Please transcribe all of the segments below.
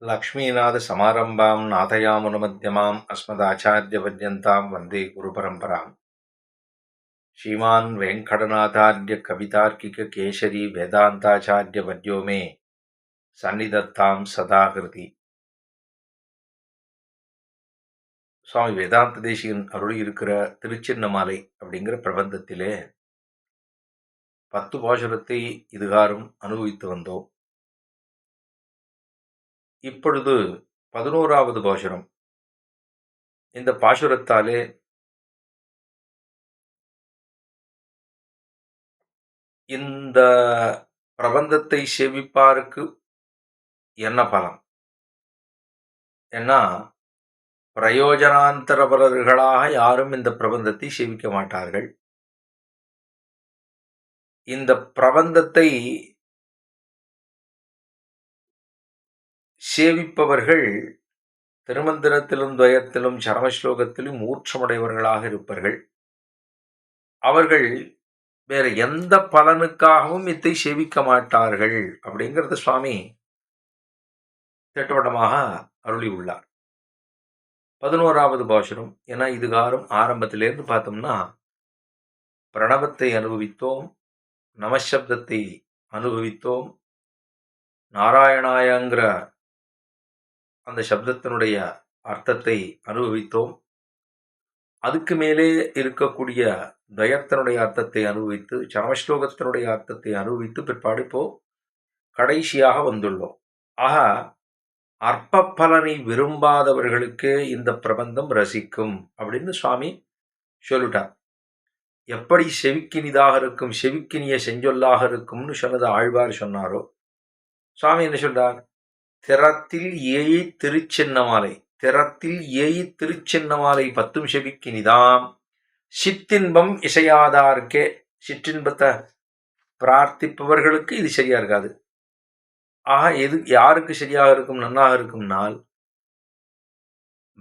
லக்ஷ்மீநாதசமாரம்பாம் நாதயாமுனமத்யமாம் அஸ்மதாச்சார்யபர்யந்தாம் வந்தே குருபரம்பராம். ஸ்ரீமான் வெங்கடநாதார்ய கவிதார்க்கிக கேசரி வேதாந்தாச்சார்யவர்யோ மே சந்நிதத்தாம் சதாகிருதி. சுவாமி வேதாந்த தேசிகன் அருளி இருக்கிற திருச்சின்னமாலை அப்படிங்கிற பிரபந்தத்திலே 10 பாசுரத்தை இதுகாரும் அனுபவித்து வந்தோம். இப்பொழுது 11வது பாசுரம். இந்த பாசுரத்தாலே இந்த பிரபந்தத்தை சேவிப்பாருக்கு என்ன பலம்? ஏன்னா பிரயோஜனாந்தரபரர்களாக யாரும் இந்த பிரபந்தத்தை சேவிக்க மாட்டார்கள். இந்த பிரபந்தத்தை சேவிப்பவர்கள் திருமந்திரத்திலும் துவயத்திலும் சரமஸ்லோகத்திலும் மூர்ச்சமுடையவர்களாக இருப்பார்கள். அவர்கள் வேற எந்த பலனுக்காகவும் இதை சேவிக்க மாட்டார்கள் அப்படிங்கிறது சுவாமி திட்டவட்டமாக அருளி உள்ளார். 11வது பாசுரம். ஏன்னா இதுகாரும் ஆரம்பத்திலேருந்து பார்த்தோம்னா பிரணவத்தை அனுபவித்தோம், நமசப்தத்தை அனுபவித்தோம், நாராயணாயங்கிற அந்த சப்தத்தினுடைய அர்த்தத்தை அனுபவித்தோம். அதுக்கு மேலே இருக்கக்கூடிய தயத்தினுடைய அர்த்தத்தை அனுபவித்து, சரமஸ்லோகத்தினுடைய அர்த்தத்தை அனுபவித்து பிற்பாடு இப்போ கடைசியாக வந்துள்ளோம். ஆக அற்ப பலனை விரும்பாதவர்களுக்கு இந்த பிரபந்தம் ரசிக்கும் அப்படின்னு சுவாமி சொல்லிட்டார். எப்படி செவிக்கினிதாக இருக்கும், செவிக்கினிய செஞ்சொல்லாக இருக்கும்னு சொன்னது ஆழ்வார் சொன்னாரோ, சுவாமி என்ன சொல்றார்? திறத்தில் ஏயி திருச்சின்னமாலை, திறத்தில் ஏயி திருச்சின்னமாலை 10 செவிக்கினிதாம் சித்தின்பம் இசையாதார்க்கே. சிற்றின்பத்தை பிரார்த்திப்பவர்களுக்கு இது சரியா இருக்காது. ஆக எது யாருக்கு சரியாக இருக்கும், நன்னாக இருக்கும்னால்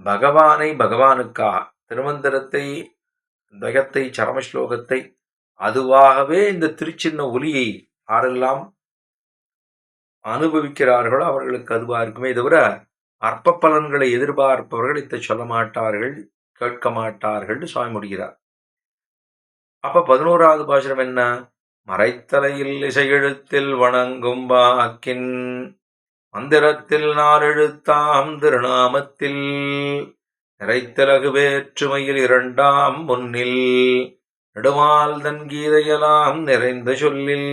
பகவானை பகவானுக்காக திருமந்திரத்தை துவயத்தை சரமஸ்லோகத்தை அதுவாகவே இந்த திருச்சின்ன ஒலியை யாரெல்லாம் அனுபவிக்கிறார்களோ அவர்களுக்கு அதுவா இருக்குமே தவிர அற்ப பலன்களை எதிர்பார்ப்பவர்கள் இதை சொல்ல மாட்டார்கள், கேட்க மாட்டார்கள் சுவாமி முடிகிறார். அப்ப 11வது பாசுரம் என்ன? மறைத்தலையில் இசையெழுத்தில் வணங்கும் வாக்கின் மந்திரத்தில் நாலெழுத்தாம் திருநாமத்தில் நிறைத்தலகு வேற்றுமையில் 2ஆம் முன்னில் நெடுமால் தன் கீதையெல்லாம் நிறைந்த சொல்லில்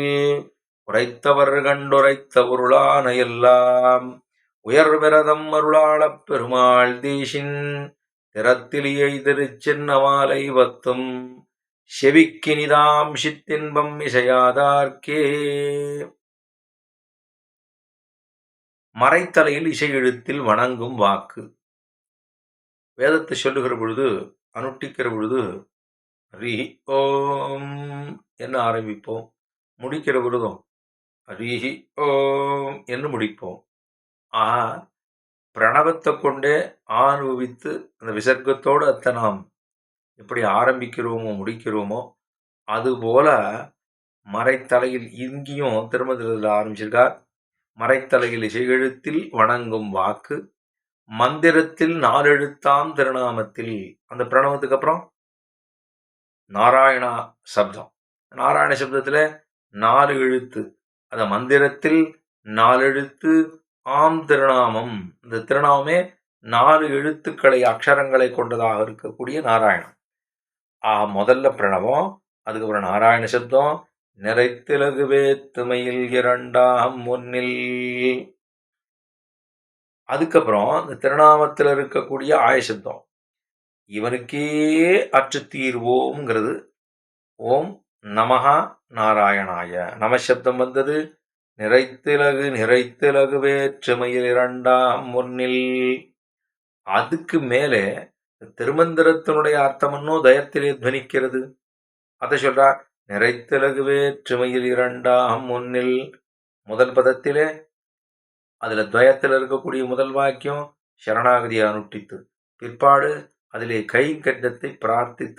உரைத்தவர் கண்டுரைத்த பொருளான எல்லாம் உயர் விரதம் அருளாளப் பெருமாள் தேசின் திறத்திலியை திருச்சின்னமாலை 10 செவிக்கினிதாம் சித்தின்பம் இசையாதார்க்கே. மறைத்தலையில் இசை எழுத்தில் வணங்கும் வாக்கு. வேதத்தை சொல்லுகிற பொழுது, அனுஷ்டிக்கிற பொழுது ஹரி ஓம் என்ன ஆரம்பிப்போம், முடிக்கிற பொழுதும் ஹரி ஓம் என்று முடிப்போம். ஆஹா, பிரணவத்தை கொண்டே அனுபவித்து அந்த விசர்க்கத்தோடு அத்தை நாம் எப்படி ஆரம்பிக்கிறோமோ முடிக்கிறோமோ அதுபோல மறைத்தலையில் இங்கேயும் திருமந்திரத்தில் ஆரம்பிச்சிருக்கார். மறைத்தலையில் இசையெழுத்தில் வணங்கும் வாக்கு, மந்திரத்தில் 4 எழுத்தாம் திருநாமத்தில். அந்த பிரணவத்துக்கு அப்புறம் நாராயணா சப்தம். நாராயண சப்தத்தில் 4 எழுத்து. அந்த மந்திரத்தில் 4 எழுத்து ஆம் திருநாமம். இந்த திருநாமமே 4 எழுத்துக்களை அக்ஷரங்களை கொண்டதாக இருக்கக்கூடிய நாராயணம். முதல்ல பிரணவம், அதுக்கப்புறம் நாராயண சப்தம், நிறைத்திலகு வேத்துமையில் 2ஆம் முன்னில். அதுக்கப்புறம் இந்த திருநாமத்தில் இருக்கக்கூடிய ஆயசப்தம், இவனுக்கே அற்று தீர்வோம்ங்கிறது. ஓம் நமஹா நாராயணாய. நமசப்தம் வந்தது. நிறைத்திலகு வேற்றுமையில் 2ஆம் முன்னில். அதுக்கு மேலே திருமந்திரத்தினுடைய அர்த்தமன்னோ தயத்திலே துவனிக்கிறது. அதை சொல்றார். நிறைத்திலகு வேற்றுமையில் 2ஆம் முன்னில். முதல் பதத்திலே அதுல துவயத்தில் இருக்கக்கூடிய முதல் வாக்கியம் சரணாகதியை அனுஷ்டித்து, பிற்பாடு அதிலே கைங்கரியத்தை பிரார்த்தித்த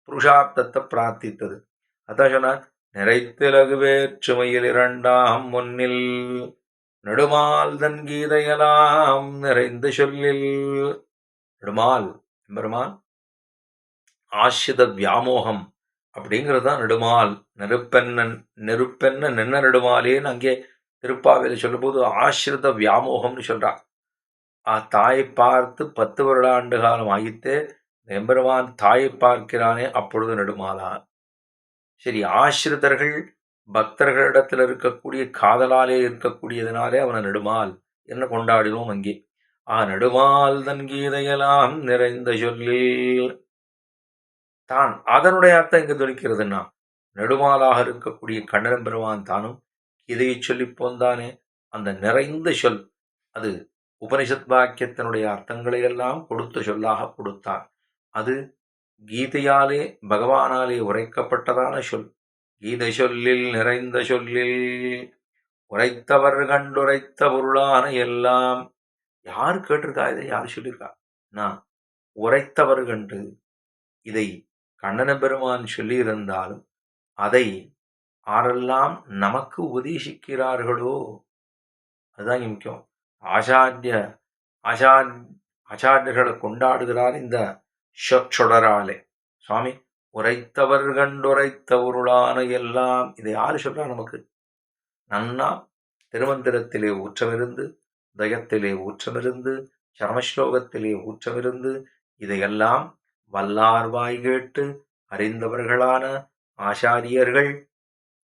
புருஷார்த்தத்தை பிரார்த்தித்தது. அதான் சொன்னார். நிறைத்திலகு வேற்றுமையில் 2ஆம் முன்னில். நெடுமால் தன் கீதையெல்லாம் நிறைந்த சொல்லில். நெடுமால் எம்பெருமான் ஆசிரித வியாமோகம் அப்படிங்கிறது தான் நெடுமால். நெருப்பென்ன நின்ன நெடுமாலேன்னு அங்கே திருப்பாவையில் சொல்லும்போது ஆசிரித வியாமோகம்னு சொல்றான். தாயை பார்த்து 10 வருடாண்டு காலம் ஆகித்தே எம்பெருமான் தாயை பார்க்கிறானே அப்பொழுது நெடுமாலா. சரி, ஆசிரிதர்கள் பக்தர்களிடத்தில் இருக்கக்கூடிய காதலாலே இருக்கக்கூடியதனாலே அவனை நெடுமால் என்ன கொண்டாடினோம் அங்கே. நெடுமால் தன் கீதையெல்லாம் நிறைந்த சொல்லில் தான். அதனுடைய அர்த்தம் இங்கு துணிக்கிறதுன்னா, நெடுமாலாக இருக்கக்கூடிய கண்ணன் பெருமான் தானும் இதையை சொல்லி போந்தானே. அந்த நிறைந்த சொல் அது உபனிஷத் வாக்கியத்தினுடைய அர்த்தங்களை எல்லாம் கொடுத்த சொல்லாக கொடுத்தான். அது கீதையாலே பகவானாலே உரைக்கப்பட்டதான சொல். கீதை சொல்லில் நிறைந்த சொல்லில் உரைத்தவர் கண்டுரைத்த பொருளான எல்லாம். யார் கேட்டிருக்கா? இதை யார் சொல்லியிருக்கா? நான் உரைத்தவர் கண்டு இதை கண்ணன பெருமான் சொல்லியிருந்தாலும் அதை ஆரெல்லாம் நமக்கு உபதேசிக்கிறார்களோ அதுதான் முக்கியம். ஆச்சாரியர்களை கொண்டாடுகிறார் இந்த சொற்றொடராலே. சுவாமி உரைத்தவர் கண்டுரைத்த பொருளான எல்லாம். இதை யாரு சொல்றா? நமக்கு நன்னா திருமந்திரத்திலே ஊற்றமிருந்து, தயத்திலே ஊற்றமிருந்து, சரமஸ்லோகத்திலே ஊற்றமிருந்து, இதையெல்லாம் வல்லார்வாய் கேட்டு அறிந்தவர்களான ஆச்சாரியர்கள்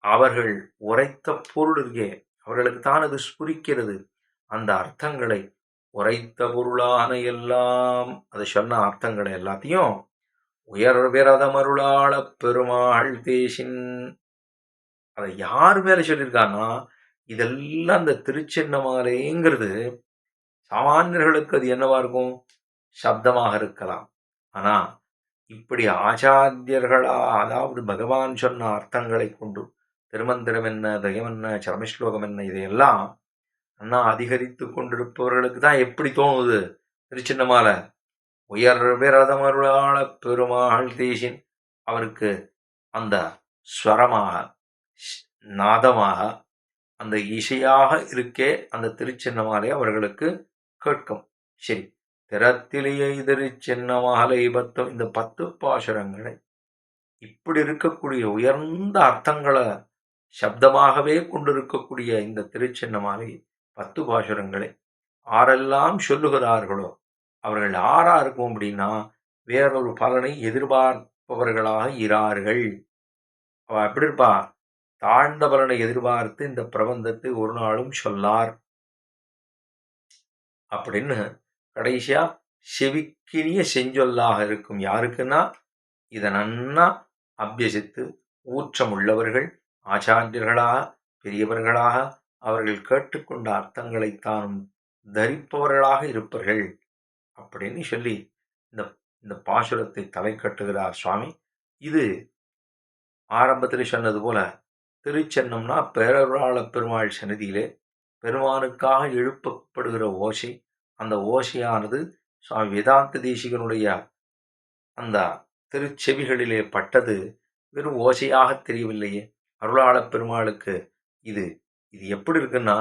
அவர்கள் உரைத்த பொருளுக்கே அவர்களுக்கு தான் அது ஸ்புரிக்கிறது. அந்த அர்த்தங்களை உரைத்த பொருளான எல்லாம் அதை சொன்ன அர்த்தங்களை எல்லாத்தையும் உயர் விரதமருளாள பெருமாள் தேசின். அதை யார் மேல சொல்லியிருக்கான்னா, இதெல்லாம் அந்த திருச்சின்னமாலைங்கிறது சாமானியர்களுக்கு அது என்னவா இருக்கும்? சப்தமாக இருக்கலாம். ஆனா இப்படி ஆச்சாரியர்களா, அதாவது பகவான் சொன்ன அர்த்தங்களை கொண்டு திருமந்திரம் என்ன, தயம் என்ன, சரமஸ்லோகம் என்ன, இதையெல்லாம் அண்ணா அதிகரித்து கொண்டிருப்பவர்களுக்கு தான் எப்படி தோணுது? திருச்சின்னமாலை உயர் விரதமருளாள பெருமாள் தேசின் அவருக்கு அந்த ஸ்வரமாக நாதமாக அந்த இசையாக இருக்கே அந்த திருச்சின்னமாலை அவர்களுக்கு கேட்கும். சரி, திறத்திலேயே திருச்சின்னமாலை 10 இந்த 10 பாசுரங்களை இப்படி இருக்கக்கூடிய உயர்ந்த அர்த்தங்களை சப்தமாகவே கொண்டிருக்கக்கூடிய இந்த திருச்சின்னமாலை 10 பாசுரங்களை ஆரெல்லாம் சொல்லுகிறார்களோ அவர்கள் ஆறா இருக்கும் அப்படின்னா வேறொரு பலனை எதிர்பார்ப்பவர்களாக இரார்கள். அவ எப்படி இருப்பா? தாழ்ந்த பலனை எதிர்பார்த்து இந்த பிரபந்தத்தை ஒரு நாளும் சொல்லார் அப்படின்னு கடைசியா செவிக்கினிய செஞ்சொல்லாக இருக்கும். யாருக்குன்னா இதை நன்னா அபியசித்து ஊற்றம் உள்ளவர்கள், ஆச்சாரியர்களாக, பெரியவர்களாக அவர்கள் கேட்டுக்கொண்ட அர்த்தங்களை தானும் தரிப்பவர்களாக இருப்பார்கள் அப்படின்னு சொல்லி இந்த பாசுரத்தை தலை கட்டுகிறார் சுவாமி. இது ஆரம்பத்தில் சொன்னது போல திருச்சென்னம்னா பேரருளாள பெருமாள் சன்னதியிலே பெருமானுக்காக எழுப்பப்படுகிற ஓசை. அந்த ஓசையானது சுவாமி வேதாந்த தேசிகனுடைய அந்த திருச்செவிகளிலே பட்டது வெறும் ஓசையாக தெரியவில்லையே. அருளாள பெருமாளுக்கு இது இது எப்படி இருக்குன்னா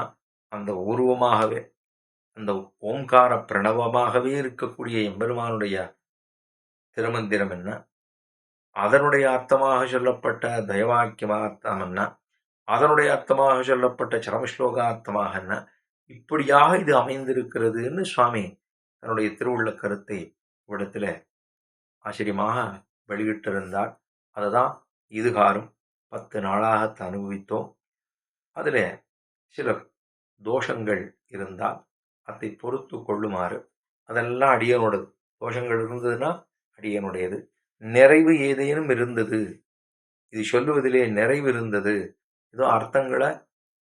அந்த உருவமாகவே அந்த ஓம்கார பிரணவமாகவே இருக்கக்கூடிய எம்பெருமானுடைய திருமந்திரம் என்ன, அதனுடைய அர்த்தமாக சொல்லப்பட்ட தயவாக்கியமார்த்தம் என்ன, அதனுடைய அர்த்தமாக சொல்லப்பட்ட சரமஸ்லோகார்த்தமாக என்ன, இப்படியாக இது அமைந்திருக்கிறதுன்னு சுவாமி தன்னுடைய திருவுள்ள கருத்தை இவ்விடத்தில் ஆச்சரியமாக வெளியிட்டிருந்தார். அதுதான் இதுகாரும் 10 நாளாக அனுபவித்தோம். அதில் சில தோஷங்கள் இருந்தால் அதை பொறுத்து கொள்ளுமாறு, அதெல்லாம் அடியனோடது. தோஷங்கள் இருந்ததுன்னா அடியனுடையது. நிறைவு ஏதேனும் இருந்தது, இது சொல்லுவதிலே நிறைவு இருந்தது, ஏதோ அர்த்தங்களை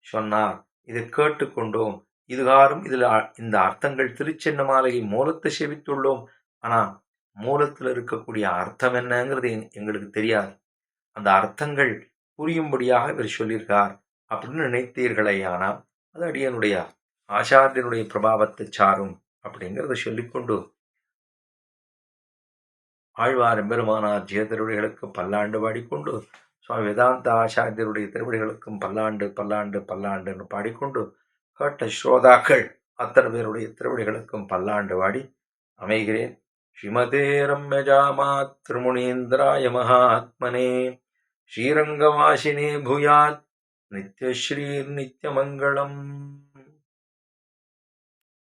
சொன்னார், இதை கேட்டுக்கொண்டோம், இதுகாரும் இதில் இந்த அர்த்தங்கள் திருச்சின்னமாலையை மூலத்தை செவித்துள்ளோம், ஆனால் மூலத்தில் இருக்கக்கூடிய அர்த்தம் என்னங்கிறது எங்களுக்கு தெரியாது, அந்த அர்த்தங்கள் புரியும்படியாக இவர் சொல்லியிருக்கார் அப்படின்னு நினைத்தீர்களே, ஆனால் அது அடியனுடைய ஆச்சாரியனுடைய பிரபாவத்தை சாரும் அப்படிங்கிறத சொல்லிக்கொண்டு ஆழ்வார் எம்பெருமானார் ஜெய திருவடிகளுக்கு பல்லாண்டு பாடிக்கொண்டு சுவாமி வேதாந்த ஆச்சாரியருடைய திருவடிகளுக்கும் பல்லாண்டு பல்லாண்டு பல்லாண்டுன்னு பாடிக்கொண்டு கேட்ட ஸ்ரோதாக்கள் அத்தனை பேருடைய திருவடிகளுக்கும் பல்லாண்டு வாடி அமைகிறேன். ஸ்ரீமதே ரம்யஜாமாத் திருமுனீந்திராய மகாத்மனே ஸ்ரீரங்கவாசினே பூயாத் நித்யஸ்ரீர் நித்யமங்கலம்.